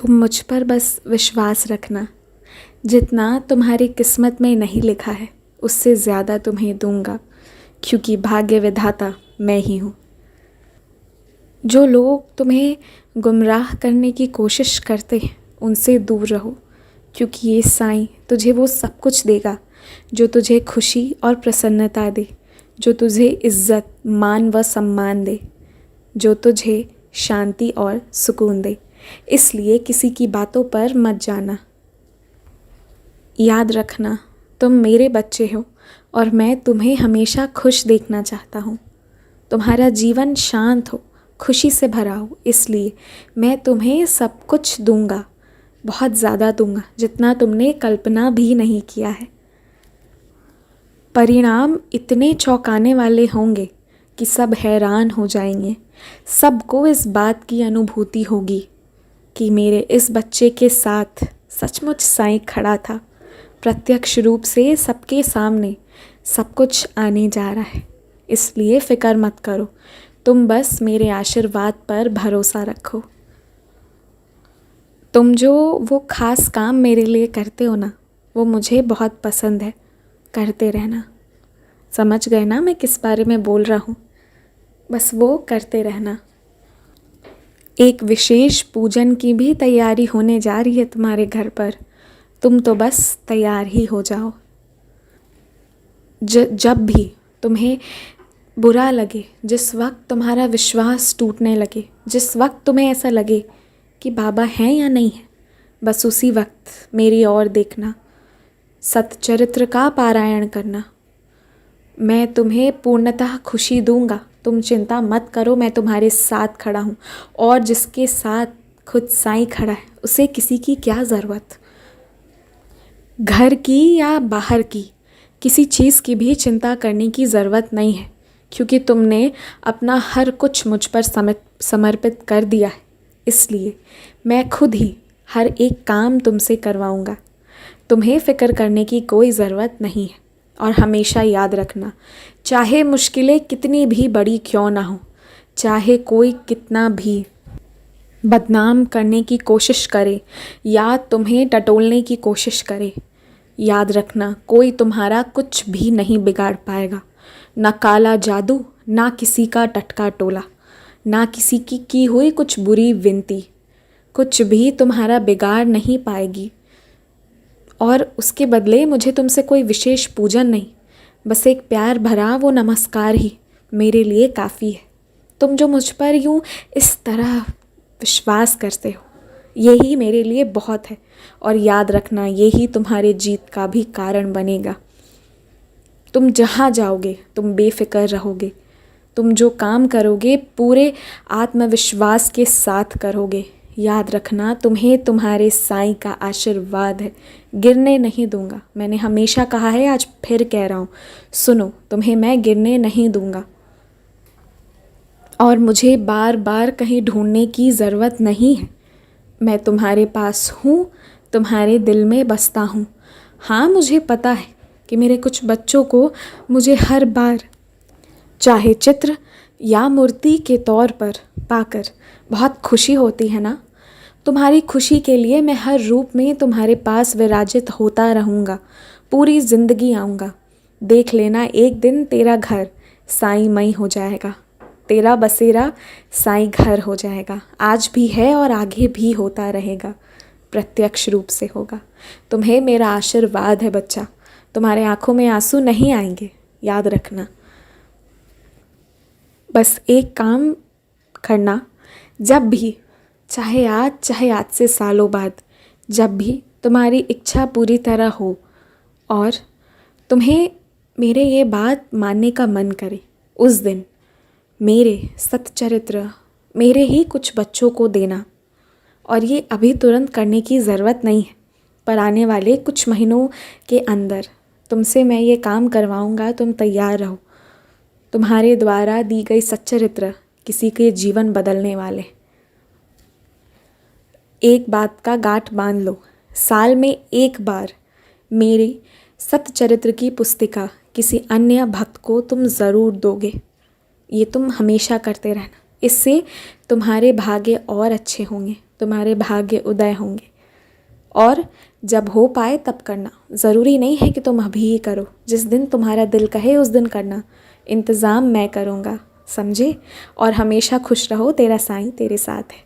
तुम मुझ पर बस विश्वास रखना। जितना तुम्हारी किस्मत में नहीं लिखा है उससे ज़्यादा तुम्हें दूंगा, क्योंकि भाग्य विधाता मैं ही हूँ। जो लोग तुम्हें गुमराह करने की कोशिश करते हैं उनसे दूर रहो, क्योंकि ये साईं तुझे वो सब कुछ देगा जो तुझे खुशी और प्रसन्नता दे, जो तुझे इज़्ज़त, मान व सम्मान दे, जो तुझे शांति और सुकून दे। इसलिए किसी की बातों पर मत जाना। याद रखना, तुम मेरे बच्चे हो और मैं तुम्हें हमेशा खुश देखना चाहता हूँ। तुम्हारा जीवन शांत हो, खुशी से भरा हो, इसलिए मैं तुम्हें सब कुछ दूंगा, बहुत ज़्यादा दूंगा, जितना तुमने कल्पना भी नहीं किया है। परिणाम इतने चौंकाने वाले होंगे कि सब हैरान हो जाएंगे। सबको इस बात की अनुभूति होगी कि मेरे इस बच्चे के साथ सचमुच साईं खड़ा था। प्रत्यक्ष रूप से सबके सामने सब कुछ आने जा रहा है। इसलिए फ़िक्र मत करो, तुम बस मेरे आशीर्वाद पर भरोसा रखो। तुम जो वो ख़ास काम मेरे लिए करते हो ना, वो मुझे बहुत पसंद है। करते रहना। समझ गए ना मैं किस बारे में बोल रहा हूँ? बस वो करते रहना। एक विशेष पूजन की भी तैयारी होने जा रही है तुम्हारे घर पर। तुम तो बस तैयार ही हो जाओ। जब भी तुम्हें बुरा लगे, जिस वक्त तुम्हारा विश्वास टूटने लगे, जिस वक्त तुम्हें ऐसा लगे कि बाबा हैं या नहीं है, बस उसी वक्त मेरी ओर देखना, सतचरित्र का पारायण करना। मैं तुम्हें पूर्णतः खुशी दूंगा। तुम चिंता मत करो, मैं तुम्हारे साथ खड़ा हूँ। और जिसके साथ खुद साईं खड़ा है उसे किसी की क्या ज़रूरत। घर की या बाहर की किसी चीज़ की भी चिंता करने की ज़रूरत नहीं है, क्योंकि तुमने अपना हर कुछ मुझ पर समर्पित कर दिया है। इसलिए मैं खुद ही हर एक काम तुमसे करवाऊँगा। तुम्हें फ़िक्र करने की कोई ज़रूरत नहीं है। और हमेशा याद रखना, चाहे मुश्किलें कितनी भी बड़ी क्यों ना हो, चाहे कोई कितना भी बदनाम करने की कोशिश करे या तुम्हें टटोलने की कोशिश करे, याद रखना कोई तुम्हारा कुछ भी नहीं बिगाड़ पाएगा। ना काला जादू, ना किसी का टटका टोला, ना किसी की हुई कुछ बुरी विनती, कुछ भी तुम्हारा बिगाड़ नहीं पाएगी। और उसके बदले मुझे तुमसे कोई विशेष पूजन नहीं, बस एक प्यार भरा वो नमस्कार ही मेरे लिए काफ़ी है। तुम जो मुझ पर यूँ इस तरह विश्वास करते हो, यही मेरे लिए बहुत है। और याद रखना, यही तुम्हारे जीत का भी कारण बनेगा। तुम जहाँ जाओगे तुम बेफिक्र रहोगे। तुम जो काम करोगे पूरे आत्मविश्वास के साथ करोगे। याद रखना, तुम्हें तुम्हारे साईं का आशीर्वाद है। गिरने नहीं दूंगा। मैंने हमेशा कहा है, आज फिर कह रहा हूँ, सुनो, तुम्हें मैं गिरने नहीं दूंगा। और मुझे बार बार कहीं ढूंढने की ज़रूरत नहीं है। मैं तुम्हारे पास हूँ, तुम्हारे दिल में बसता हूँ। हाँ, मुझे पता है कि मेरे कुछ बच्चों को मुझे हर बार, चाहे चित्र या मूर्ति के तौर पर पाकर बहुत खुशी होती है ना। तुम्हारी खुशी के लिए मैं हर रूप में तुम्हारे पास विराजित होता रहूँगा। पूरी ज़िंदगी आऊँगा। देख लेना, एक दिन तेरा घर साईंमय हो जाएगा। तेरा बसेरा साईं घर हो जाएगा। आज भी है और आगे भी होता रहेगा। प्रत्यक्ष रूप से होगा। तुम्हें मेरा आशीर्वाद है बच्चा। तुम्हारे आँखों में आंसू नहीं आएंगे, याद रखना। बस एक काम करना, जब भी, चाहे आज से सालों बाद, जब भी तुम्हारी इच्छा पूरी तरह हो और तुम्हें मेरे ये बात मानने का मन करे, उस दिन मेरे सतचरित्र मेरे ही कुछ बच्चों को देना। और ये अभी तुरंत करने की ज़रूरत नहीं है, पर आने वाले कुछ महीनों के अंदर तुमसे मैं ये काम करवाऊँगा। तुम तैयार रहो। तुम्हारे द्वारा दी गई सच्चरित्र किसी के जीवन बदलने वाले। एक बात का गांठ बांध लो, साल में एक बार मेरी सतचरित्र की पुस्तिका किसी अन्य भक्त को तुम ज़रूर दोगे। ये तुम हमेशा करते रहना। इससे तुम्हारे भाग्य और अच्छे होंगे। तुम्हारे भाग्य उदय होंगे। और जब हो पाए तब करना, ज़रूरी नहीं है कि तुम अभी ही करो, जिस दिन तुम्हारा दिल कहे उस दिन करना। इंतज़ाम मैं करूँगा, समझे। और हमेशा खुश रहो, तेरा साईं तेरे साथ है।